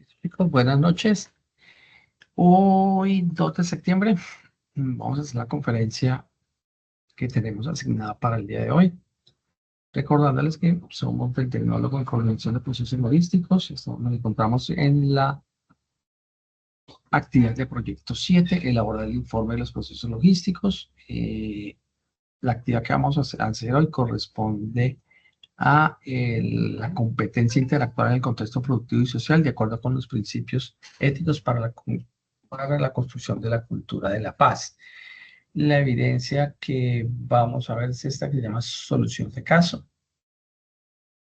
Chicos, buenas noches. Hoy, 2 de septiembre, vamos a hacer la conferencia que tenemos asignada para el día de hoy. Recordándoles que somos del Tecnólogo en Coordinación de Procesos Logísticos. Nos encontramos en la actividad de proyecto 7, elaborar el informe de los procesos logísticos. La actividad que vamos a hacer hoy corresponde a la competencia intelectual en el contexto productivo y social, de acuerdo con los principios éticos para la construcción de la cultura de la paz. La evidencia que vamos a ver es esta que se llama solución de caso,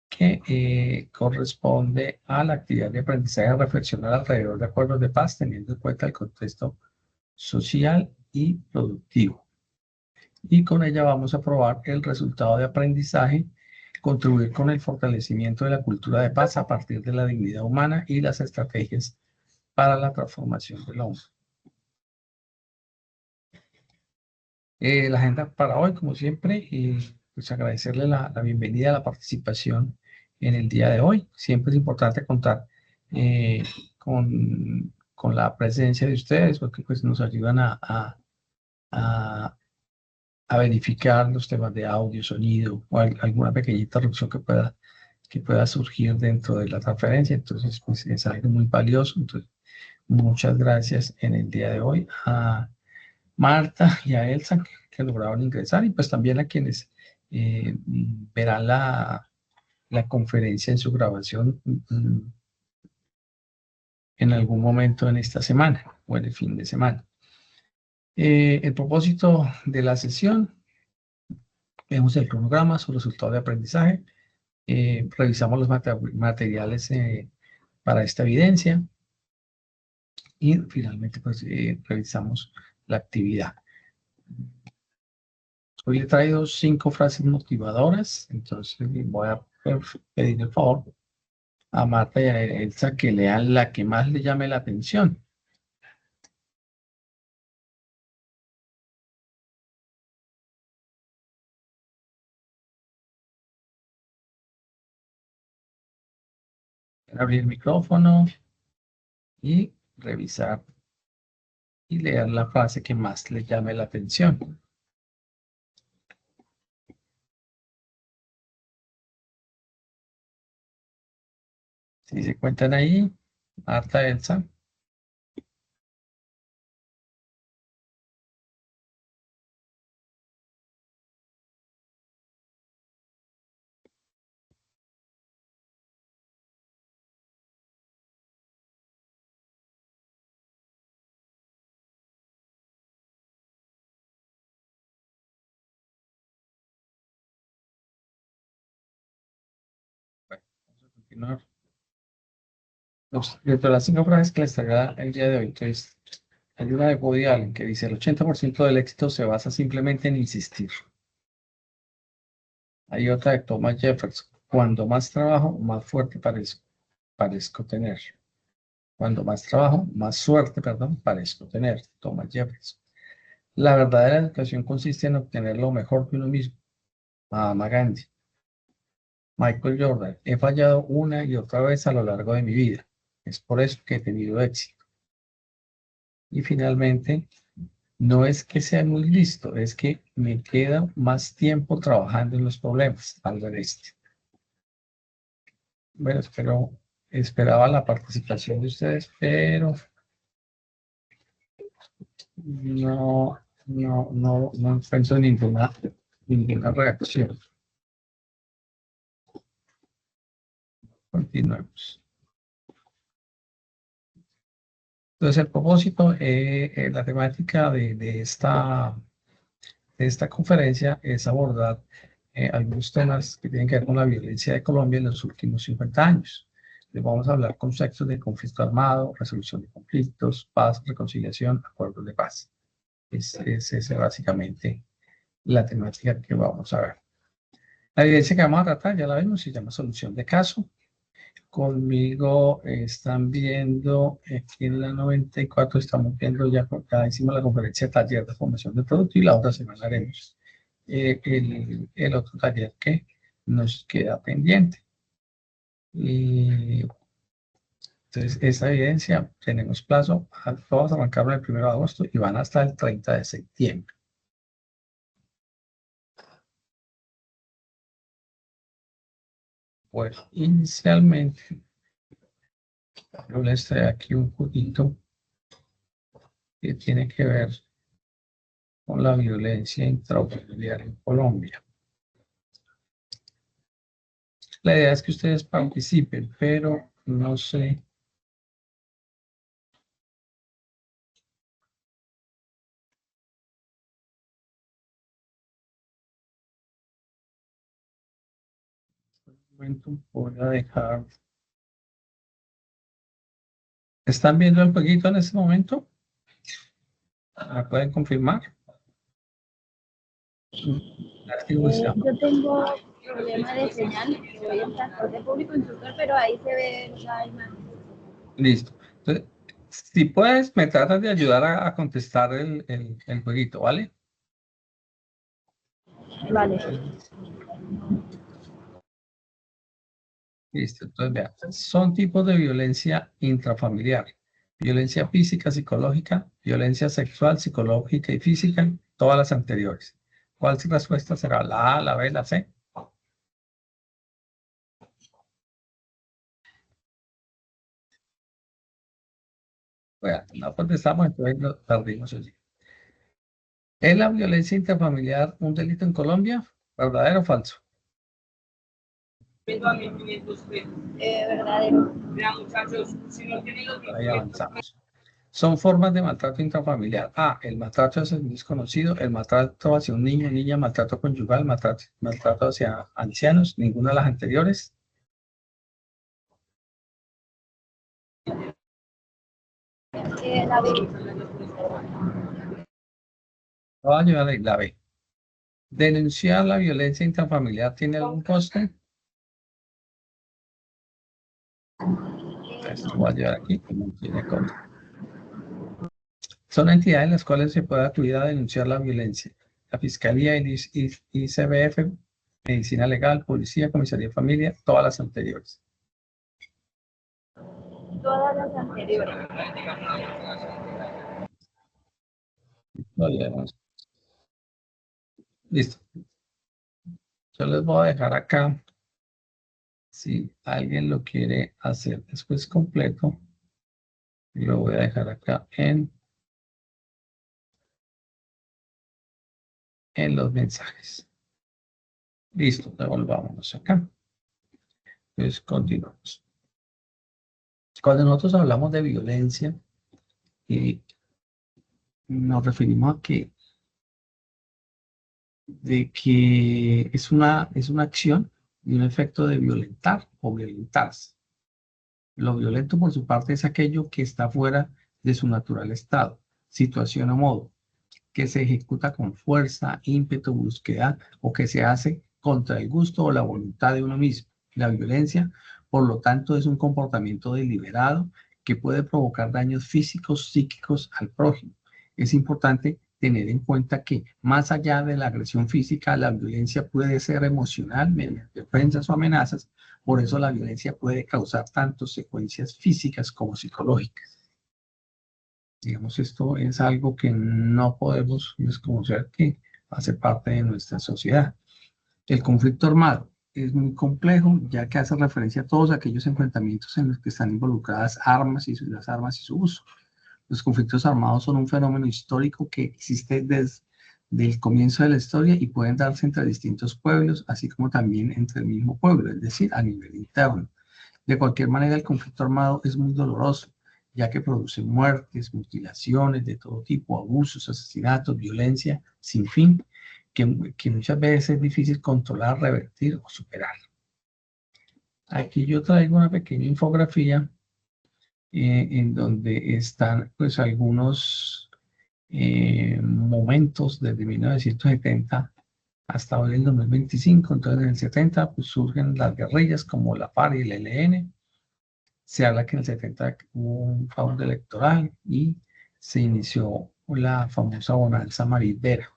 que corresponde a la actividad de aprendizaje a reflexionar alrededor de acuerdos de paz, teniendo en cuenta el contexto social y productivo. Y con ella vamos a probar el resultado de aprendizaje, contribuir con el fortalecimiento de la cultura de paz a partir de la dignidad humana y las estrategias para la transformación del hombre. La agenda para hoy, como siempre, pues agradecerle la bienvenida a la participación en el día de hoy. Siempre es importante contar con la presencia de ustedes, porque pues nos ayudan a verificar los temas de audio, sonido o alguna pequeña interrupción que pueda surgir dentro de la transferencia. Entonces, pues es algo muy valioso. Entonces, muchas gracias en el día de hoy a Marta y a Elsa que lograron ingresar, y pues también a quienes verán la conferencia en su grabación en algún momento en esta semana o en el fin de semana. El propósito de la sesión: vemos el cronograma, su resultado de aprendizaje, revisamos los materiales para esta evidencia y finalmente pues revisamos la actividad. Hoy le he traído 5 frases motivadoras, entonces voy a pedir el favor a Marta y a Elsa que lean la que más le llame la atención. Abrir el micrófono y revisar y leer la frase que más le llame la atención. Si se cuentan ahí, Marta, Elsa. Bueno, vamos a continuar. Dentro de las 5 frases que les traigo el día de hoy, entonces, hay una de Woody Allen que dice: el 80% del éxito se basa simplemente en insistir. Hay otra de Thomas Jefferson: cuando más trabajo, más fuerte parezco tener. Cuando más trabajo, más suerte, perdón, parezco tener. Thomas Jefferson. La verdadera educación consiste en obtener lo mejor de uno mismo. Mahatma Gandhi. Michael Jordan: he fallado una y otra vez a lo largo de mi vida. Es por eso que he tenido éxito. Y finalmente, no es que sea muy listo, es que me queda más tiempo trabajando en los problemas. Albert Einstein. Bueno, esperaba la participación de ustedes, pero no encuentro ninguna reacción. Continuemos. Entonces, el propósito, la temática de esta conferencia es abordar algunos temas que tienen que ver con la violencia de Colombia en los últimos 50 años. Les vamos a hablar conceptos de conflicto armado, resolución de conflictos, paz, reconciliación, acuerdos de paz. Es básicamente la temática que vamos a ver. La evidencia que vamos a tratar, ya la vemos, se llama solución de caso. Conmigo están viendo, aquí en la 94 estamos viendo, ya hicimos la conferencia taller de formación de producto, y la otra semana haremos el otro taller que nos queda pendiente. Y Entonces, esa evidencia, tenemos plazo, todos arrancaron el 1 de agosto y van hasta el 30 de septiembre. Bueno, inicialmente, yo les traigo aquí un poquito que tiene que ver con la violencia intrafamiliar en Colombia. La idea es que ustedes participen, pero no sé. Momento, voy a dejar. ¿Están viendo el jueguito en este momento? ¿Me pueden confirmar? Yo tengo problema de señal, voy en transporte público instructor, pero ahí se ve la imagen. Listo. Entonces, si puedes, me tratas de ayudar a contestar el jueguito, ¿vale? Vale. Listo. Entonces, vean, son tipos de violencia intrafamiliar. Violencia física, psicológica, violencia sexual, psicológica y física, todas las anteriores. ¿Cuál respuesta será? ¿La A, la B, la C? Bueno, no contestamos, entonces lo perdimos allí. ¿Es la violencia intrafamiliar un delito en Colombia? ¿Verdadero o falso? Verdadero. Ahí avanzamos. Son formas de maltrato intrafamiliar. A, el maltrato hacia un desconocido, el maltrato hacia un niño, niña, maltrato conyugal, maltrato hacia ancianos, ninguna de las anteriores. La B. Voy a ayudar ahí, la B. ¿Denunciar la violencia intrafamiliar tiene algún coste? Esto voy a llevar aquí, no tiene coste. Son entidades en las cuales se puede acudir a denunciar la violencia. La Fiscalía, el ICBF, Medicina Legal, Policía, Comisaría de Familia, todas las anteriores. Todas las anteriores. Listo. Yo les voy a dejar acá, si alguien lo quiere hacer después completo, lo voy a dejar acá en los mensajes. Listo, devolvámonos acá. Entonces, continuamos. Cuando nosotros hablamos de violencia, nos referimos a que es una acción y un efecto de violentar o violentarse. Lo violento, por su parte, es aquello que está fuera de su natural estado, situación o modo, que se ejecuta con fuerza, ímpetu, búsqueda o que se hace contra el gusto o la voluntad de uno mismo. La violencia, por lo tanto, es un comportamiento deliberado que puede provocar daños físicos, psíquicos al prójimo. Es importante tener en cuenta que más allá de la agresión física, la violencia puede ser emocional mediante ofensas o amenazas. Por eso la violencia puede causar tanto secuencias físicas como psicológicas. Digamos, esto es algo que no podemos desconocer, que hace parte de nuestra sociedad. El conflicto armado es muy complejo, ya que hace referencia a todos aquellos enfrentamientos en los que están involucradas las armas y su uso. Los conflictos armados son un fenómeno histórico que existe desde el comienzo de la historia y pueden darse entre distintos pueblos, así como también entre el mismo pueblo, es decir, a nivel interno. De cualquier manera, el conflicto armado es muy doloroso, ya que produce muertes, mutilaciones de todo tipo, abusos, asesinatos, violencia sin fin, que muchas veces es difícil controlar, revertir o superar. Aquí yo traigo una pequeña infografía en donde están pues algunos momentos desde 1970 hasta hoy el 2025. Entonces en el 70 pues surgen las guerrillas como la FARC y el ELN. Se habla que en el 70 hubo un fraude electoral y se inició la famosa bonanza marimbera.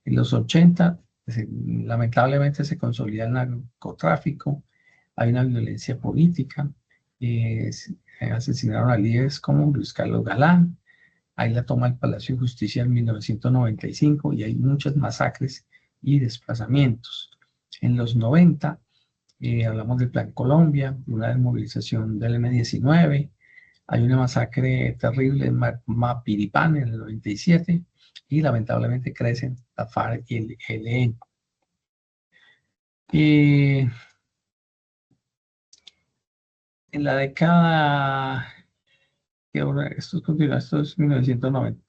En los 80, lamentablemente se consolida el narcotráfico, hay una violencia política, asesinaron a líderes como Luis Carlos Galán. Hay la toma del Palacio de Justicia en 1995 y hay muchas masacres y desplazamientos. En los 90 hablamos del Plan Colombia, una desmovilización del M-19. Hay una masacre terrible en Mapiripán en el 97 y lamentablemente crecen la FARC y el ELN. En la década, esto es 1990,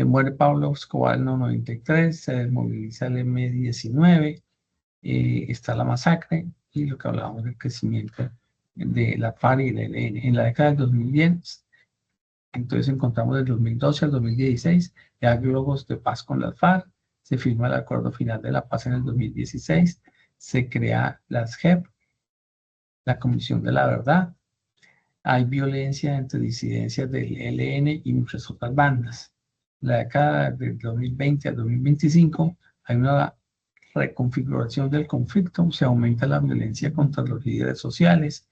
muere Pablo Escobar en el 93, se desmoviliza el M-19, está la masacre y lo que hablábamos del crecimiento de la FARC y el ELN. En la década del 2010, entonces encontramos del 2012 al 2016 diálogos de paz con las FARC, se firma el acuerdo final de la paz en el 2016, se crea las JEP, la Comisión de la Verdad, hay violencia entre disidencias del ELN y muchas otras bandas. En la década del 2020 al 2025 hay una reconfiguración del conflicto, se aumenta la violencia contra los líderes sociales,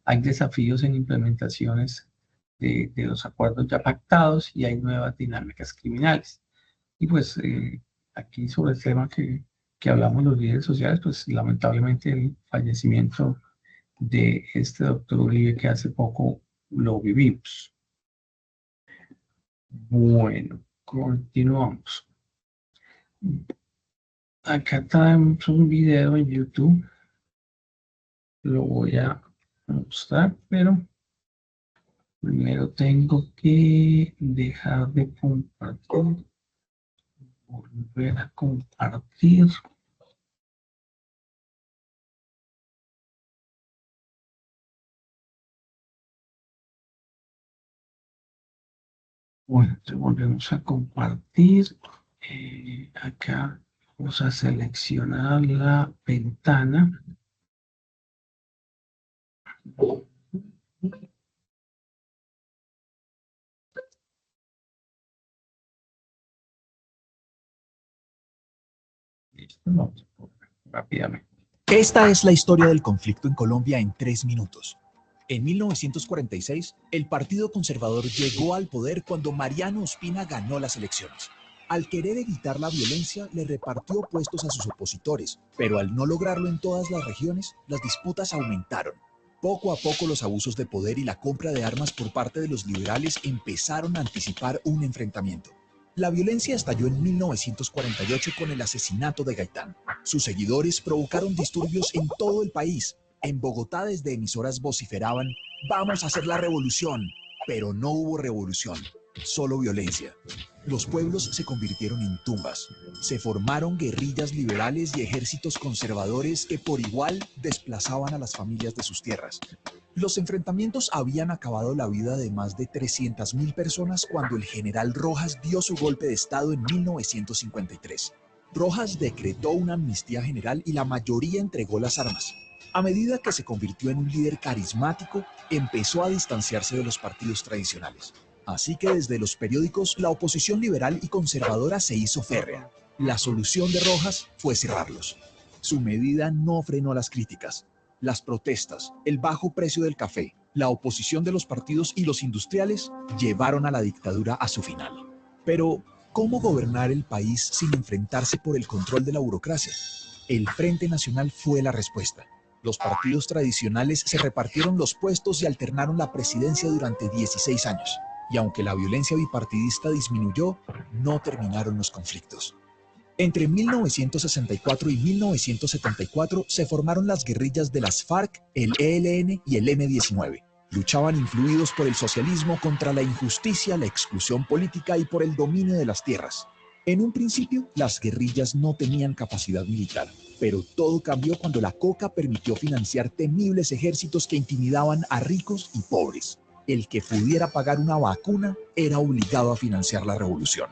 hay desafíos en implementaciones de los acuerdos ya pactados y hay nuevas dinámicas criminales. Y pues aquí sobre el tema que hablamos los líderes sociales, pues lamentablemente el fallecimiento de este doctor Uribe que hace poco lo vivimos. Bueno, continuamos. Acá tenemos un video en YouTube. Lo voy a mostrar, pero primero tengo que dejar de compartir. Volver a compartir. Bueno, entonces volvemos a compartir. Acá vamos a seleccionar la ventana. Listo, vamos a poner rápidamente. Esta es la historia del conflicto en Colombia en 3 minutos. En 1946, el Partido Conservador llegó al poder cuando Mariano Ospina ganó las elecciones. Al querer evitar la violencia, le repartió puestos a sus opositores, pero al no lograrlo en todas las regiones, las disputas aumentaron. Poco a poco los abusos de poder y la compra de armas por parte de los liberales empezaron a anticipar un enfrentamiento. La violencia estalló en 1948 con el asesinato de Gaitán. Sus seguidores provocaron disturbios en todo el país. En Bogotá desde emisoras vociferaban, vamos a hacer la revolución, pero no hubo revolución, solo violencia. Los pueblos se convirtieron en tumbas, se formaron guerrillas liberales y ejércitos conservadores que por igual desplazaban a las familias de sus tierras. Los enfrentamientos habían acabado la vida de más de 300.000 personas cuando el general Rojas dio su golpe de estado en 1953. Rojas decretó una amnistía general y la mayoría entregó las armas. A medida que se convirtió en un líder carismático, empezó a distanciarse de los partidos tradicionales. Así que desde los periódicos, la oposición liberal y conservadora se hizo férrea. La solución de Rojas fue cerrarlos. Su medida no frenó las críticas. Las protestas, el bajo precio del café, la oposición de los partidos y los industriales llevaron a la dictadura a su final. Pero, ¿cómo gobernar el país sin enfrentarse por el control de la burocracia? El Frente Nacional fue la respuesta. Los partidos tradicionales se repartieron los puestos y alternaron la presidencia durante 16 años. Y aunque la violencia bipartidista disminuyó, no terminaron los conflictos. Entre 1964 y 1974 se formaron las guerrillas de las FARC, el ELN y el M-19. Luchaban influidos por el socialismo contra la injusticia, la exclusión política y por el dominio de las tierras. En un principio, las guerrillas no tenían capacidad militar, pero todo cambió cuando la coca permitió financiar temibles ejércitos que intimidaban a ricos y pobres. El que pudiera pagar una vacuna era obligado a financiar la revolución.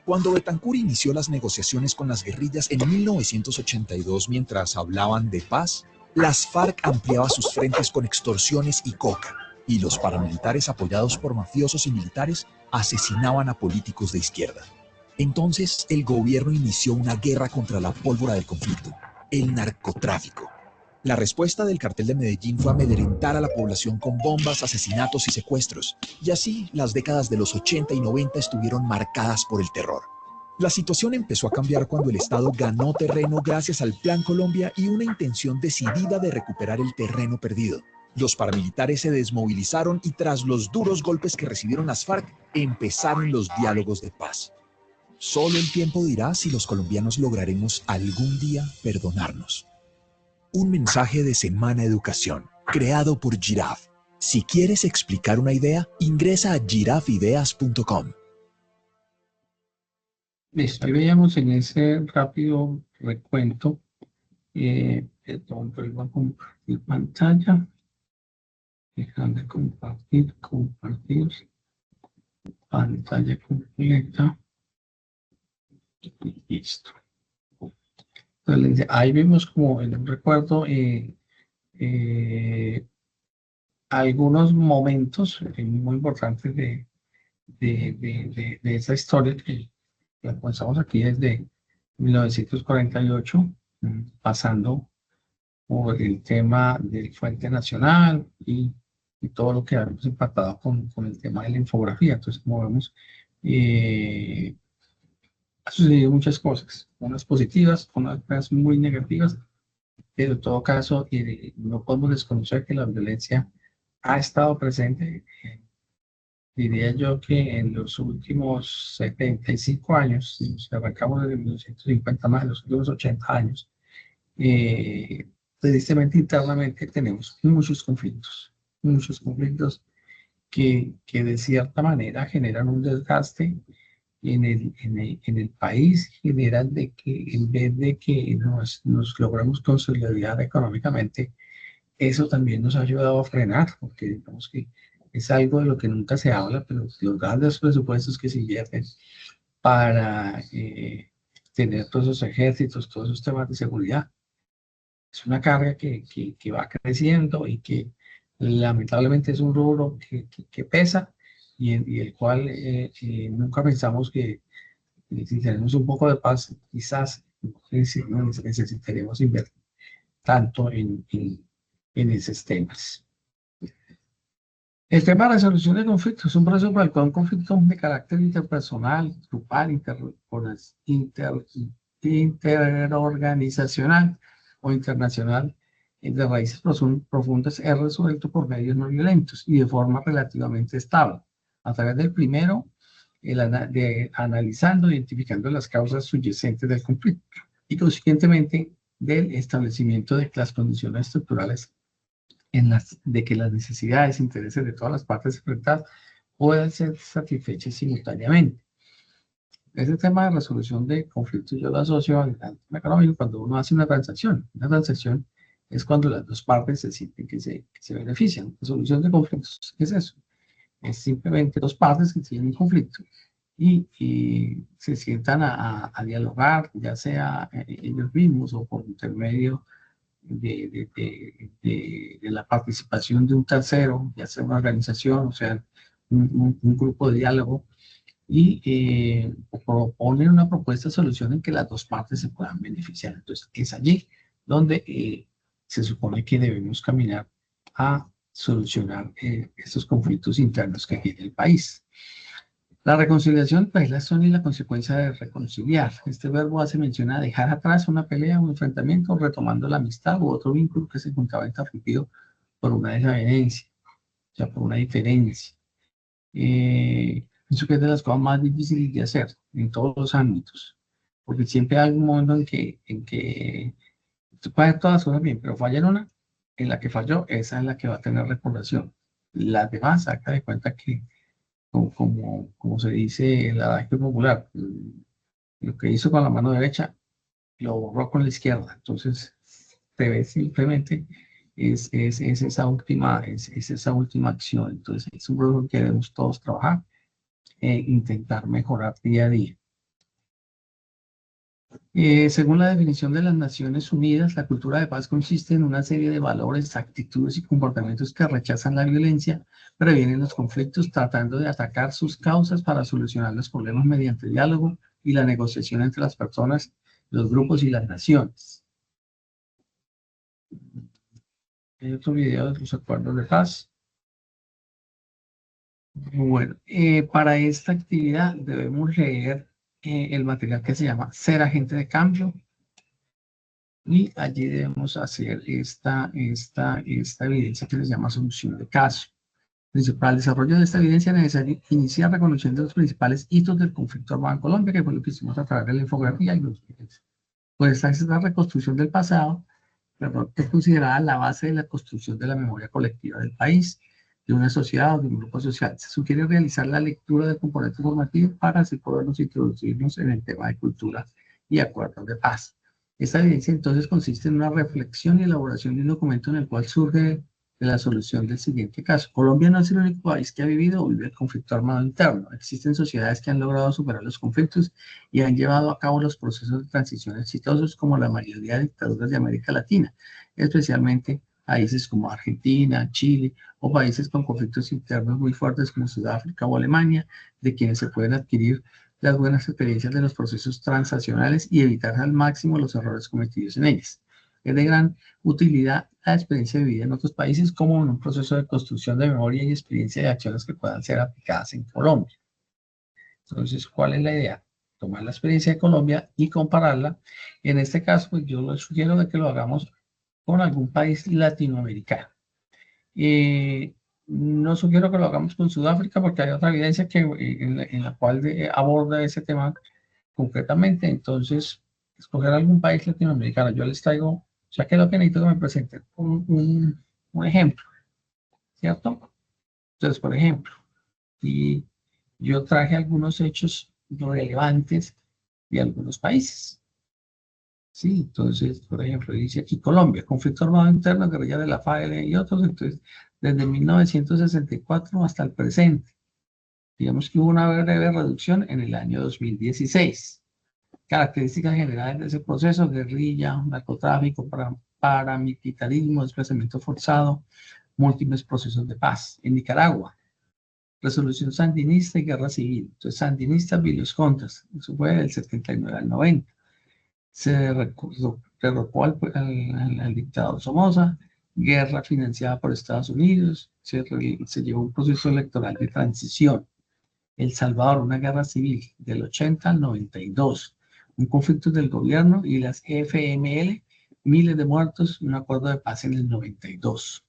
Cuando Betancur inició las negociaciones con las guerrillas en 1982 mientras hablaban de paz, las FARC ampliaban sus frentes con extorsiones y coca, y los paramilitares apoyados por mafiosos y militares asesinaban a políticos de izquierda. Entonces el gobierno inició una guerra contra la pólvora del conflicto, el narcotráfico. La respuesta del cartel de Medellín fue amedrentar a la población con bombas, asesinatos y secuestros. Y así, las décadas de los 80 y 90 estuvieron marcadas por el terror. La situación empezó a cambiar cuando el Estado ganó terreno gracias al Plan Colombia y una intención decidida de recuperar el terreno perdido. Los paramilitares se desmovilizaron y tras los duros golpes que recibieron las FARC, empezaron los diálogos de paz. Solo el tiempo dirá si los colombianos lograremos algún día perdonarnos. Un mensaje de Semana Educación, creado por Giraffe. Si quieres explicar una idea, ingresa a giraffeideas.com. Listo, ahí veíamos en ese rápido recuento, perdón, pero voy a compartir pantalla, dejar de compartir, pantalla completa, y listo. Entonces, ahí vimos como en un recuerdo algunos momentos muy importantes de esa historia que la comenzamos aquí desde 1948, pasando por el tema del Frente Nacional y todo lo que habíamos empatado con el tema de la infografía. Entonces, como vemos, ha sucedido muchas cosas, unas positivas, unas muy negativas, pero en todo caso, no podemos desconocer que la violencia ha estado presente. Diría yo que en los últimos 75 años, si nos arrancamos desde 1950 más, en los últimos 80 años, tristemente internamente tenemos muchos conflictos que de cierta manera generan un desgaste en el país, generan de que en vez de que nos logramos consolidar económicamente, eso también nos ha ayudado a frenar, porque digamos que es algo de lo que nunca se habla, pero los grandes presupuestos que se invierten para tener todos esos ejércitos, todos esos temas de seguridad, es una carga que va creciendo y que lamentablemente es un rubro que pesa y el cual nunca pensamos que si tenemos un poco de paz, quizás no necesitaremos invertir tanto en esos temas. El tema de resolución de conflictos es un proceso por el cual un conflicto de carácter interpersonal, grupal, interorganizacional o internacional de raíces profundas es resuelto por medios no violentos y de forma relativamente estable. A través del primero, analizando, identificando las causas subyacentes del conflicto y consiguientemente del establecimiento de las condiciones estructurales de que las necesidades e intereses de todas las partes enfrentadas puedan ser satisfechas simultáneamente. Ese tema de resolución de conflictos yo lo asocio al tema económico cuando uno hace una transacción. Una transacción es cuando las dos partes se sienten que se benefician. Resolución de conflictos, ¿qué es eso? Es simplemente dos partes que tienen un conflicto y se sientan a dialogar, ya sea ellos mismos o por intermedio de la participación de un tercero, ya sea una organización, o sea, un grupo de diálogo, y proponen una propuesta de solución en que las dos partes se puedan beneficiar. Entonces, es allí donde se supone que debemos caminar a solucionar estos conflictos internos que tiene el país. La reconciliación pues, es la acción y la consecuencia de reconciliar. Este verbo hace mención a dejar atrás una pelea, un enfrentamiento, retomando la amistad u otro vínculo que se encontraba interrumpido por una desavenencia, o sea, por una diferencia. Pienso que es de las cosas más difíciles de hacer en todos los ámbitos, porque siempre hay un momento en que tú puedes hacer todas las cosas bien, pero falla en una, en la que falló, esa es la que va a tener repoblación. Las demás, saca de cuenta que como se dice en el adagio popular, lo que hizo con la mano derecha lo borró con la izquierda. Entonces, te ves simplemente es esa última acción. Entonces, es un proceso que debemos todos trabajar e intentar mejorar día a día. Según la definición de las Naciones Unidas, la cultura de paz consiste en una serie de valores, actitudes y comportamientos que rechazan la violencia, previenen los conflictos, tratando de atacar sus causas para solucionar los problemas mediante el diálogo y la negociación entre las personas, los grupos y las naciones. Hay otro video de los acuerdos de paz. Bueno, para esta actividad debemos leer el material que se llama Ser agente de cambio, y allí debemos hacer esta evidencia que se llama solución de caso. Para el desarrollo de esta evidencia es necesario iniciar reconociendo los principales hitos del conflicto armado en Colombia, que fue lo que hicimos a través de la infografía y los videos. Pues esta es la reconstrucción del pasado, pero es considerada la base de la construcción de la memoria colectiva del país, de una sociedad o de un grupo social. Se sugiere realizar la lectura del componente formativo para así podernos introducirnos en el tema de cultura y acuerdos de paz. Esta evidencia entonces consiste en una reflexión y elaboración de un documento en el cual surge de la solución del siguiente caso. Colombia no es el único país que ha vivido o vive el conflicto armado interno. Existen sociedades que han logrado superar los conflictos y han llevado a cabo los procesos de transición exitosos, como la mayoría de dictaduras de América Latina, especialmente países como Argentina, Chile, o países con conflictos internos muy fuertes como Sudáfrica o Alemania, de quienes se pueden adquirir las buenas experiencias de los procesos transnacionales y evitar al máximo los errores cometidos en ellas. Es de gran utilidad la experiencia vivida en otros países como en un proceso de construcción de memoria y experiencia de acciones que puedan ser aplicadas en Colombia. Entonces, ¿cuál es la idea? Tomar la experiencia de Colombia y compararla. En este caso, pues yo les sugiero de que lo hagamos con algún país latinoamericano. No sugiero que lo hagamos con Sudáfrica porque hay otra evidencia que, en la cual aborda ese tema concretamente. Entonces, escoger algún país latinoamericano. Yo les traigo, o sea, que lo que necesito que me presenten un ejemplo, ¿cierto? Entonces, por ejemplo, y yo traje algunos hechos relevantes de algunos países. Sí, entonces, por ejemplo, dice aquí Colombia, conflicto armado interno, guerrilla de la FARC y otros. Entonces, desde 1964 hasta el presente. Digamos que hubo una breve reducción en el año 2016. Características generales de ese proceso: guerrilla, narcotráfico, paramilitarismo, desplazamiento forzado, múltiples procesos de paz. En Nicaragua, resolución sandinista y guerra civil. Entonces, sandinistas y los contras. Eso fue del 79 al 90. Se derrocó al dictador Somoza, guerra financiada por Estados Unidos, se llevó un proceso electoral de transición. El Salvador, una guerra civil del 80 al 92, un conflicto del gobierno y las FML, miles de muertos, un acuerdo de paz en el 92.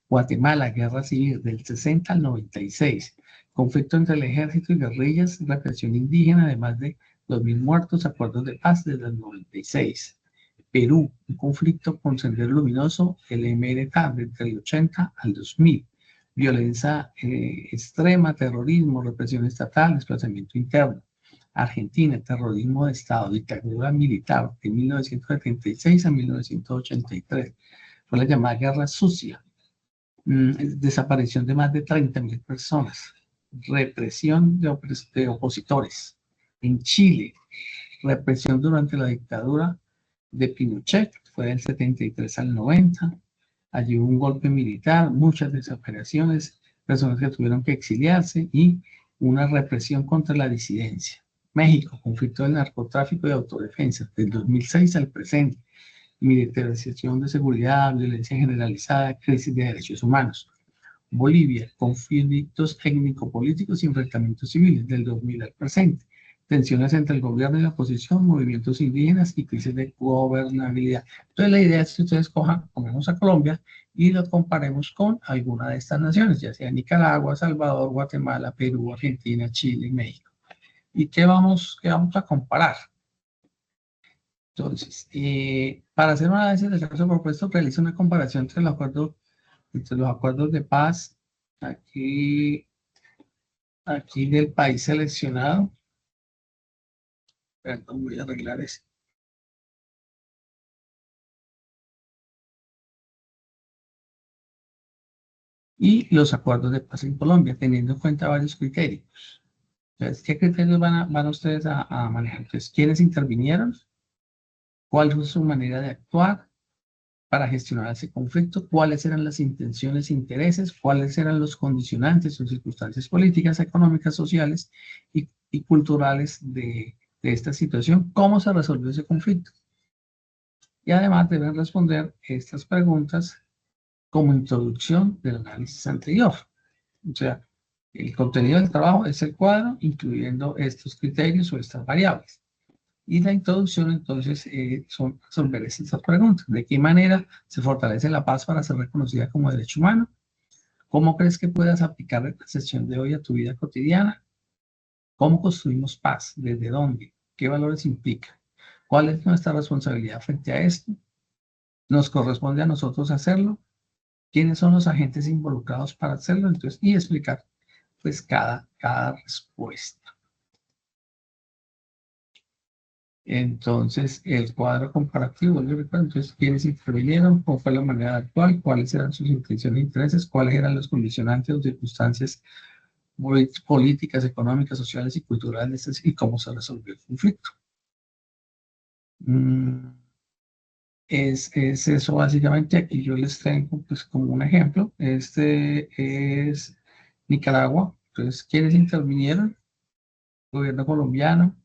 Guatemala, guerra civil del 60 al 96, conflicto entre el ejército y guerrillas, represión indígena, además de 2.000 muertos, acuerdos de paz desde el 96. Perú, un conflicto con Sendero Luminoso, el MLK, desde el 80 al 2000. Violencia extrema, terrorismo, represión estatal, desplazamiento interno. Argentina, terrorismo de Estado, dictadura militar de 1976 a 1983. Fue la llamada Guerra Sucia. Desaparición de más de 30.000 personas. Represión de opositores. En Chile, represión durante la dictadura de Pinochet, fue del 73 al 90. Allí hubo un golpe militar, muchas desapariciones, personas que tuvieron que exiliarse y una represión contra la disidencia. México, conflicto del narcotráfico y autodefensa, del 2006 al presente. Militarización de seguridad, violencia generalizada, crisis de derechos humanos. Bolivia, conflictos étnico-políticos y enfrentamientos civiles, del 2000 al presente. Tensiones entre el gobierno y la oposición, movimientos indígenas y crisis de gobernabilidad. Entonces la idea es que ustedes cogemos a Colombia y lo comparemos con alguna de estas naciones, ya sea Nicaragua, Salvador, Guatemala, Perú, Argentina, Chile y México. ¿Y qué vamos a comparar? Entonces, para hacer un análisis del caso propuesto, realiza una comparación entre los acuerdos de paz aquí del país seleccionado. Perdón, voy a arreglar eso. Y los acuerdos de paz en Colombia, teniendo en cuenta varios criterios. Entonces, ¿qué criterios van ustedes a manejar? Entonces, ¿quiénes intervinieron? ¿Cuál fue su manera de actuar para gestionar ese conflicto? ¿Cuáles eran las intenciones e intereses? ¿Cuáles eran los condicionantes o circunstancias políticas, económicas, sociales y culturales de esta situación? ¿Cómo se resolvió ese conflicto? Y además deben responder estas preguntas como introducción del análisis anterior. O sea, el contenido del trabajo es el cuadro, incluyendo estos criterios o estas variables. Y la introducción, entonces, son resolver estas preguntas. ¿De qué manera se fortalece la paz para ser reconocida como derecho humano? ¿Cómo crees que puedas aplicar la sesión de hoy a tu vida cotidiana? ¿Cómo construimos paz? ¿Desde dónde? ¿Qué valores implica? ¿Cuál es nuestra responsabilidad frente a esto? ¿Nos corresponde a nosotros hacerlo? ¿Quiénes son los agentes involucrados para hacerlo? Entonces, y explicar, pues, cada respuesta. Entonces, el cuadro comparativo, yo recuerdo, entonces, quiénes intervinieron, cómo fue la manera actual, cuáles eran sus intenciones e intereses, cuáles eran los condicionantes o circunstancias políticas, económicas, sociales y culturales, y cómo se resolvió el conflicto. Es eso básicamente. Aquí yo les tengo pues como un ejemplo. Este es Nicaragua. Entonces, ¿quiénes intervinieron? Gobierno colombiano,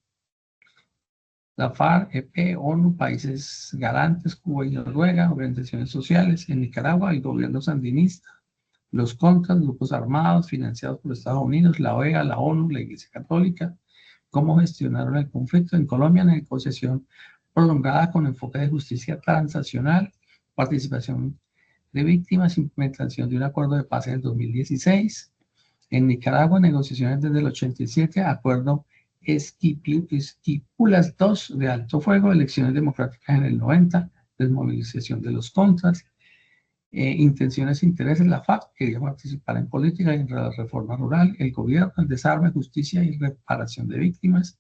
la FARC, EP, ONU, países garantes, Cuba y Noruega, organizaciones sociales. En Nicaragua, el gobierno sandinista, los contras, grupos armados financiados por Estados Unidos, la OEA, la ONU, la Iglesia Católica. ¿Cómo gestionaron el conflicto? En Colombia, negociación prolongada con enfoque de justicia transaccional, participación de víctimas, implementación de un acuerdo de paz en el 2016. En Nicaragua, negociaciones desde el 87, acuerdo Esquipulas II de alto fuego, elecciones democráticas en el 90, desmovilización de los contras, intenciones e intereses. La FARC quería participar en política y en la reforma rural, el gobierno, el desarme, justicia y reparación de víctimas.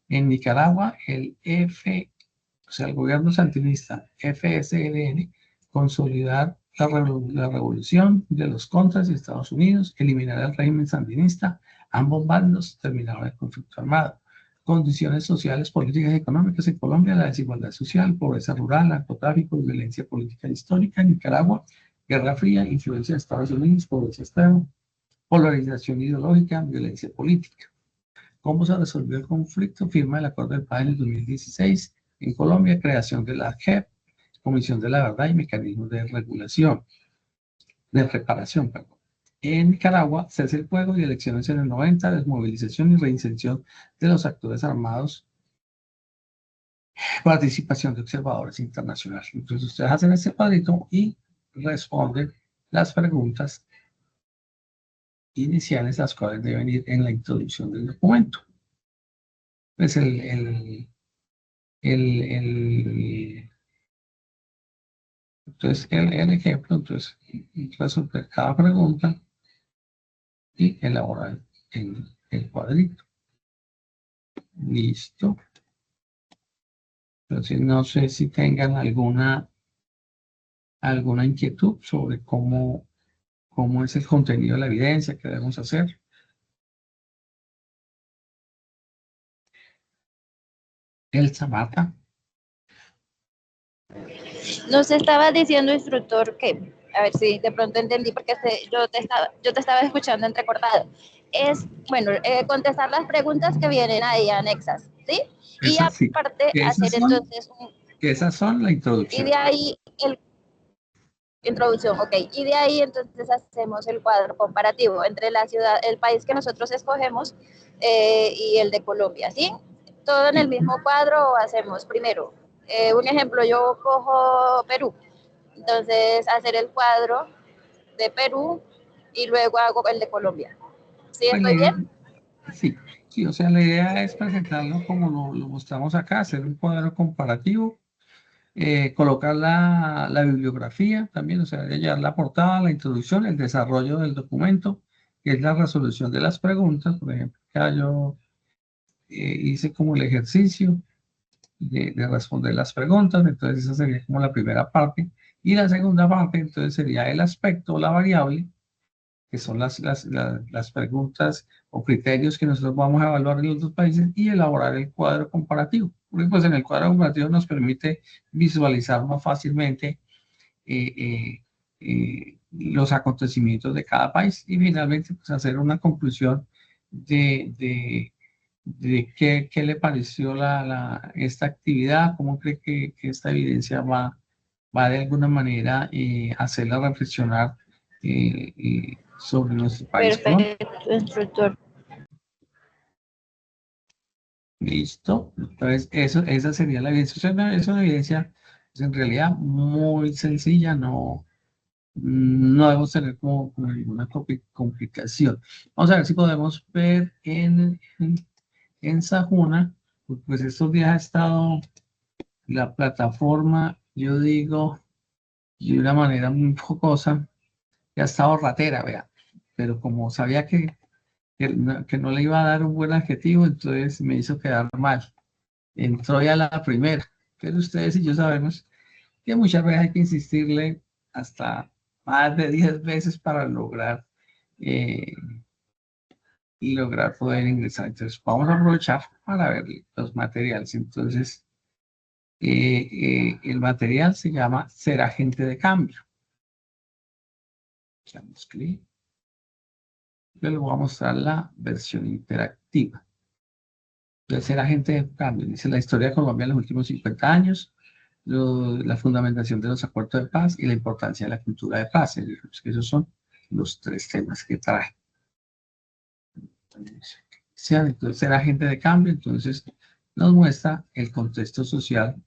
En Nicaragua, o sea, el gobierno sandinista, FSLN, consolidar la revolución de los contras de Estados Unidos, eliminar el régimen sandinista, ambos bandos terminaron el conflicto armado. Condiciones sociales, políticas y económicas en Colombia, la desigualdad social, pobreza rural, narcotráfico, violencia política histórica. En Nicaragua, Guerra Fría, influencia de Estados Unidos, pobreza extrema, polarización ideológica, violencia política. ¿Cómo se resolvió el conflicto? Firma del Acuerdo de Paz en el 2016. En Colombia, creación de la JEP, Comisión de la Verdad y Mecanismos de Regulación, de Reparación, perdón. En Nicaragua, cese el fuego y elecciones en el 90, desmovilización y reinserción de los actores armados, participación de observadores internacionales. Entonces, ustedes hacen este cuadrito y responden las preguntas iniciales, las cuales deben ir en la introducción del documento. Pues entonces, el ejemplo, entonces, resolver cada pregunta y elaborar en el cuadrito. Listo. Entonces, no sé si tengan alguna inquietud sobre cómo es el contenido de la evidencia que debemos hacer. Elsa Mata. Nos estaba diciendo, instructor, que, a ver si de pronto entendí, porque yo te estaba escuchando entrecortado. Es, bueno, contestar las preguntas que vienen ahí anexas, ¿sí? Y Esas sí. aparte hacer entonces Esas son la introducción. Y de ahí introducción, ok. Y de ahí entonces hacemos el cuadro comparativo entre la ciudad, el país que nosotros escogemos y el de Colombia, ¿sí? Todo en el mismo cuadro hacemos primero. Un ejemplo, yo cojo Perú. Entonces, hacer el cuadro de Perú y luego hago el de Colombia. ¿Sí Pues estoy bien? sí, o sea, la idea es presentarlo como lo mostramos acá, hacer un cuadro comparativo, colocar la bibliografía también, o sea, ya la portada, la introducción, el desarrollo del documento, que es la resolución de las preguntas. Por ejemplo, acá yo hice como el ejercicio de responder las preguntas, entonces esa sería como la primera parte, y la segunda parte entonces sería el aspecto o la variable, que son las preguntas o criterios que nosotros vamos a evaluar en los dos países, y elaborar el cuadro comparativo. Porque pues en el cuadro comparativo nos permite visualizar más fácilmente los acontecimientos de cada país, y finalmente pues hacer una conclusión de qué le pareció esta actividad, cómo cree que esta evidencia va va de alguna manera hacerla reflexionar sobre nuestro país, Colombia. Perfecto, instructor. Listo. Entonces, esa sería la evidencia. Es una evidencia, pues, en realidad muy sencilla, no debemos tener como ninguna complicación. Vamos a ver si podemos ver en Sajuna, pues estos días ha estado la plataforma, yo digo, de una manera muy jocosa, que ha estado ratera, vea, pero como sabía que no le iba a dar un buen adjetivo, entonces me hizo quedar mal. Entró ya la primera, pero ustedes y yo sabemos que muchas veces hay que insistirle hasta más de 10 veces para eh, lograr poder ingresar. Entonces, vamos a aprovechar para ver los materiales. Entonces, el material se llama Ser agente de cambio. Damos clic. Yo les voy a mostrar la versión interactiva. De Ser agente de cambio. Dice la historia de Colombia en los últimos 50 años, la fundamentación de los acuerdos de paz y la importancia de la cultura de paz. Digamos que esos son los tres temas que trae. Entonces, ser agente de cambio, entonces nos muestra el contexto social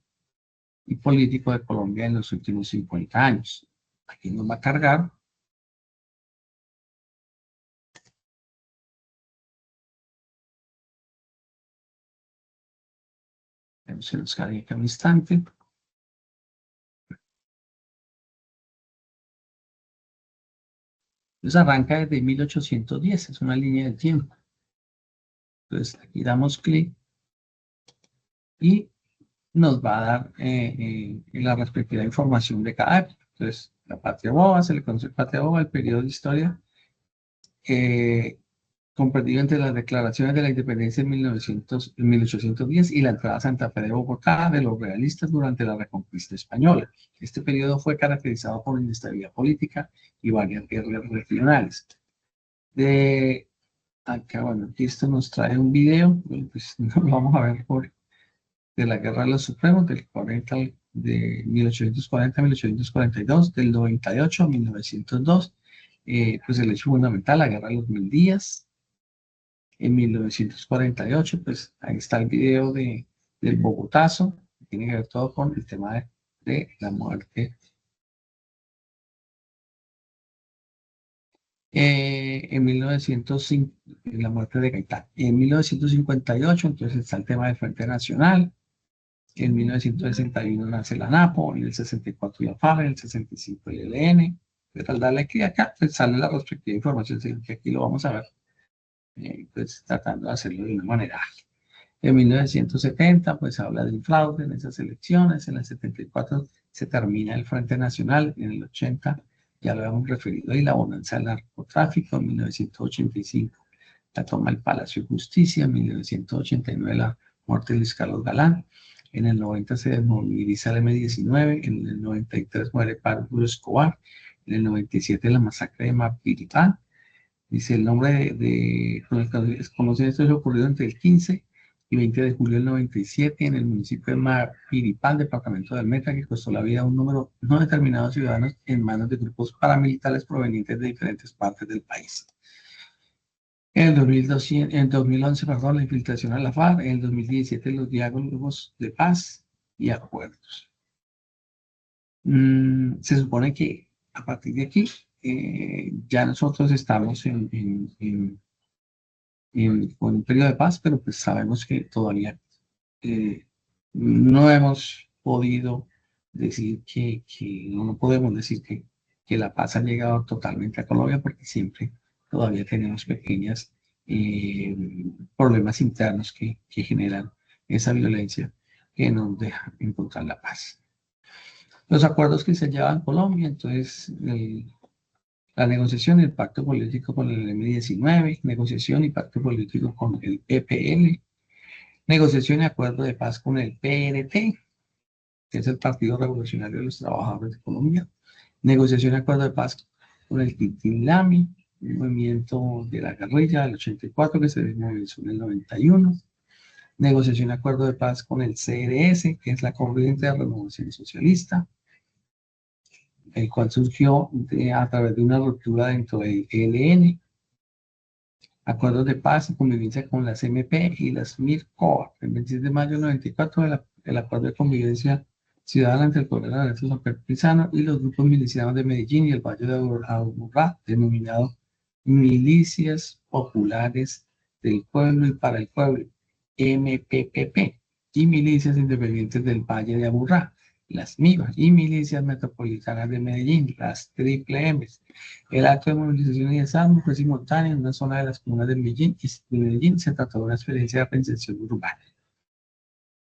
y político de Colombia en los últimos 50 años. Aquí nos va a cargar. Se nos carga aquí un instante. Entonces arranca desde 1810, es una línea de tiempo. Entonces aquí damos clic y nos va a dar la respectiva información de cada época. Entonces, la patria boba, se le conoce patria boba, el periodo de historia, comprendido entre las declaraciones de la independencia en 1810 y la entrada a Santa Fe de Bogotá de los realistas durante la Reconquista española. Este periodo fue caracterizado por inestabilidad política y varias guerras regionales. Acá, bueno, aquí esto nos trae un video, pues no lo vamos a ver de la Guerra de los Supremos, de 1840 a 1842, del 98 a 1902, pues el hecho fundamental, la Guerra de los Mil Días. En 1948, pues ahí está el video del Bogotazo, que tiene que ver todo con el tema de la muerte. En 1905, la muerte de Gaitán. En 1958, entonces está el tema del Frente Nacional. En 1961 nace la ANAPO, en el 64 la FARC, en el 65 el ELN. Pero al darle clic acá, pues sale la respectiva información, que aquí lo vamos a ver, pues tratando de hacerlo de una manera ágil. En 1970, pues habla del fraude en esas elecciones. En el 74 se termina el Frente Nacional. En el 80, ya lo habíamos referido ahí, la bonanza del narcotráfico. En 1985, la toma del Palacio de Justicia. En 1989, la muerte de Luis Carlos Galán. En el 90 se desmoviliza el M-19. En el 93 muere Pablo Escobar. En el 97, la masacre de Mapiripán. Dice el nombre conocen esto es ocurrido entre el 15 y 20 de julio del 97 en el municipio de Mapiripán, departamento del Meta, que costó la vida a un número no determinado de ciudadanos en manos de grupos paramilitares provenientes de diferentes partes del país. En el 2011, perdón, la infiltración a la FARC. En el 2017, los diálogos de paz y acuerdos. Se supone que a partir de aquí ya nosotros estamos con un periodo de paz, pero pues sabemos que todavía no hemos podido decir no podemos decir que la paz ha llegado totalmente a Colombia, porque siempre todavía tenemos pequeños problemas internos que generan esa violencia que nos deja encontrar la paz. Los acuerdos que se llevan en Colombia, entonces la negociación y el pacto político con el M-19, negociación y pacto político con el EPL, negociación y acuerdo de paz con el PRT, que es el Partido Revolucionario de los Trabajadores de Colombia, negociación y acuerdo de paz con el Tintilami, un movimiento de la guerrilla del 84 que se desmovilizó en el 91, negociación y acuerdo de paz con el CRS, que es la Corriente de Renovación Socialista, el cual surgió a través de una ruptura dentro del ELN, acuerdos de paz y convivencia con las MP y las MIRCOA. El 26 de mayo del 94, el acuerdo de convivencia ciudadana entre el pueblo de la Alianza San Petrizano y los grupos milicianos de Medellín y el Valle de Aburrá, denominado Milicias Populares del Pueblo y para el Pueblo, MPPP, y Milicias Independientes del Valle de Aburrá, las MIVA, y Milicias Metropolitanas de Medellín, las Triple M's. El acto de movilización y desarme fue simultáneo en una zona de las comunas de Medellín y de Medellín. Se trató de una experiencia de reinserción urbana.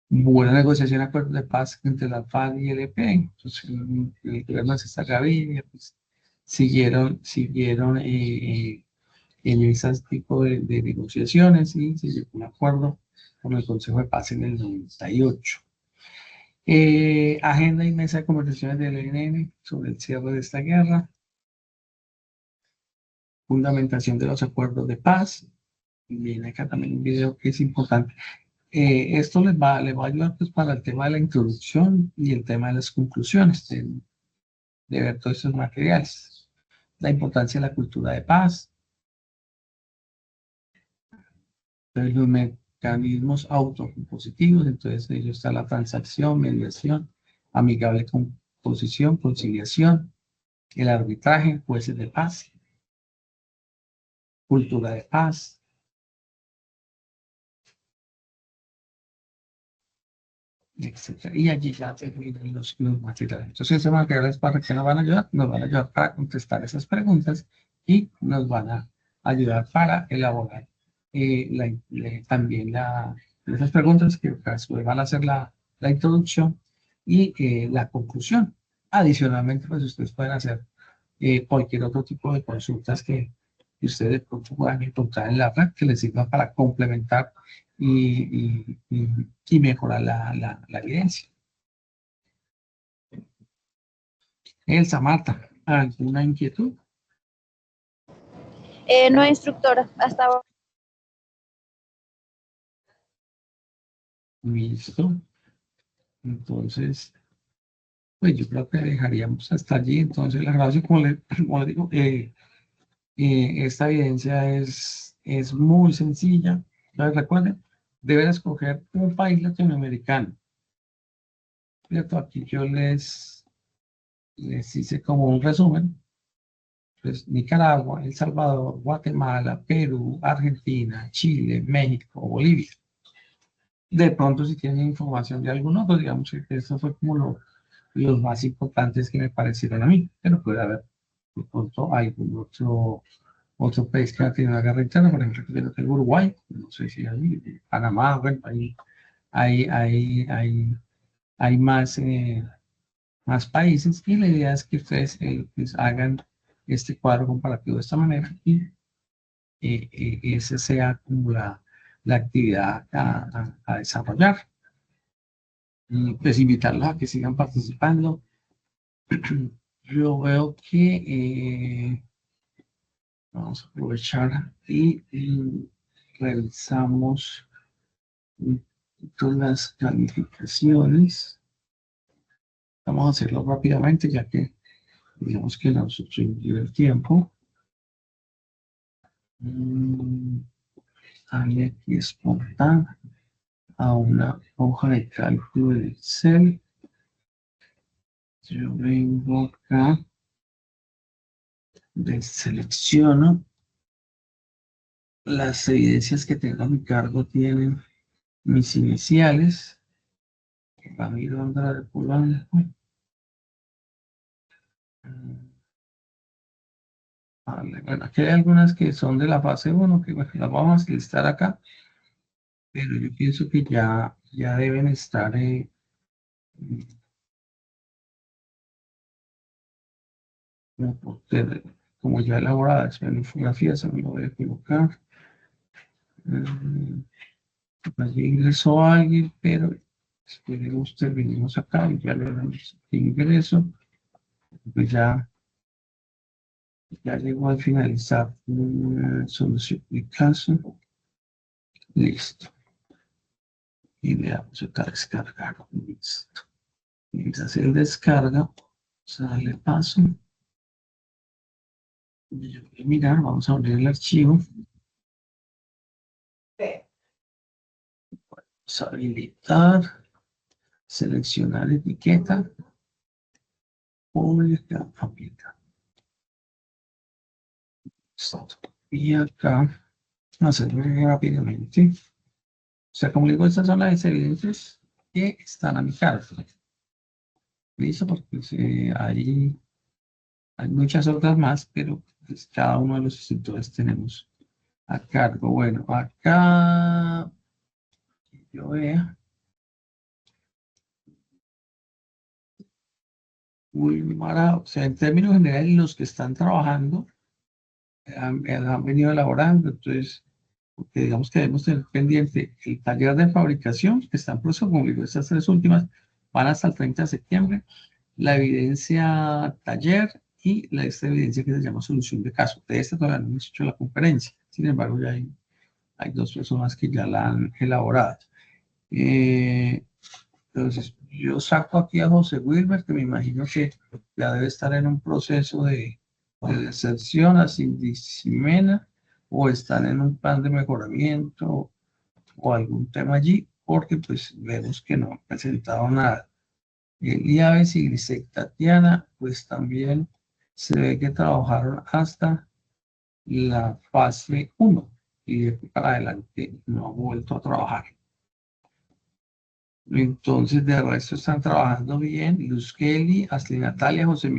Buena negociación, acuerdos de paz entre la FARC y el EP. Entonces, el gobierno de César Gaviria, pues, siguieron en ese tipo de negociaciones y se llegó a un acuerdo con el Consejo de Paz en el 98. Agenda y mesa de conversaciones del ELN sobre el cierre de esta guerra. Fundamentación de los acuerdos de paz. Viene acá también un video que es importante. Esto les va a ayudar pues, para el tema de la introducción y el tema de las conclusiones de ver todos estos materiales. La importancia de la cultura de paz, de los mecanismos autocompositivos, entonces ello está la transacción, mediación, amigable composición, conciliación, el arbitraje, jueces de paz, cultura de paz, etcétera. Y allí ya terminan los materiales. Entonces, esos materiales para qué nos van a ayudar? Nos van a ayudar para contestar esas preguntas y nos van a ayudar para elaborar también esas preguntas que después van a hacer la introducción y la conclusión. Adicionalmente, pues ustedes pueden hacer cualquier otro tipo de consultas que ustedes de pronto puedan encontrar en la red que les sirva para complementar y mejorar la evidencia. Elsa, Marta, ¿alguna inquietud? No, instructora, hasta ahora. Listo. Entonces, pues yo creo que dejaríamos hasta allí. Entonces, la grabación, como le digo, esta evidencia es muy sencilla. Entonces, recuerden, deben escoger un país latinoamericano. ¿Cierto? Aquí yo les hice como un resumen. Pues, Nicaragua, El Salvador, Guatemala, Perú, Argentina, Chile, México, Bolivia. De pronto, si tienen información de alguno, pues digamos que eso fue como los más importantes que me parecieron a mí, pero puede haber de pronto algún otro país que ha tenido una guerra interna, por ejemplo, creo que el Uruguay, no sé si hay, Panamá, bueno, hay más países, y la idea es que ustedes pues hagan este cuadro comparativo de esta manera y esa sea como la actividad a desarrollar. Y pues invitarlos a que sigan participando. Yo veo que vamos a aprovechar y revisamos todas las calificaciones. Vamos a hacerlo rápidamente ya que digamos que nos restringió el tiempo. Hay aquí exportar a una hoja de cálculo de Excel. Yo vengo acá, deselecciono. Las evidencias que tengo a mi cargo tienen mis iniciales. Ramiro Andrade Polanco. Vale, bueno, aquí hay algunas que son de la fase 1, que bueno, las vamos a listar acá, pero yo pienso que ya deben estar como ya elaboradas. En fotografías, no me voy a equivocar. Allí ingresó alguien, pero esperemos terminemos acá y ya le damos ingreso. Pues ya llegó al finalizar una solución de caso. Listo. Y le damos acá descargar. Listo. Mientras él descarga, Vamos a darle paso. Yo voy a mirar, vamos a abrir el archivo. Vamos a habilitar, seleccionar etiqueta, pública, aplica. Y acá, hacerlo rápidamente. O sea, como digo, estas son las evidencias que están a mi cargo. Listo, porque hay muchas otras más, pero pues, cada uno de los instructores tenemos a cargo. Bueno, acá yo vea. O sea, en términos generales, los que están trabajando han venido elaborando, entonces, porque digamos que debemos tener pendiente el taller de fabricación, que está en proceso, como digo, estas tres últimas van hasta el 30 de septiembre, la evidencia taller y esta evidencia que se llama solución de caso. De esta todavía no hemos hecho la conferencia, sin embargo, ya hay dos personas que ya la han elaborado. Entonces, yo saco aquí a José Wilber, que me imagino que ya debe estar en un proceso de deserción a Cindy Ximena, o están en un plan de mejoramiento o algún tema allí, porque pues vemos que no han presentado nada. Eliaves y Grisek Tatiana, pues también se ve que trabajaron hasta la fase 1 y de aquí para adelante no han vuelto a trabajar. Entonces, de resto están trabajando bien. Luz Kelly, Ashley Natalia, José Miguel.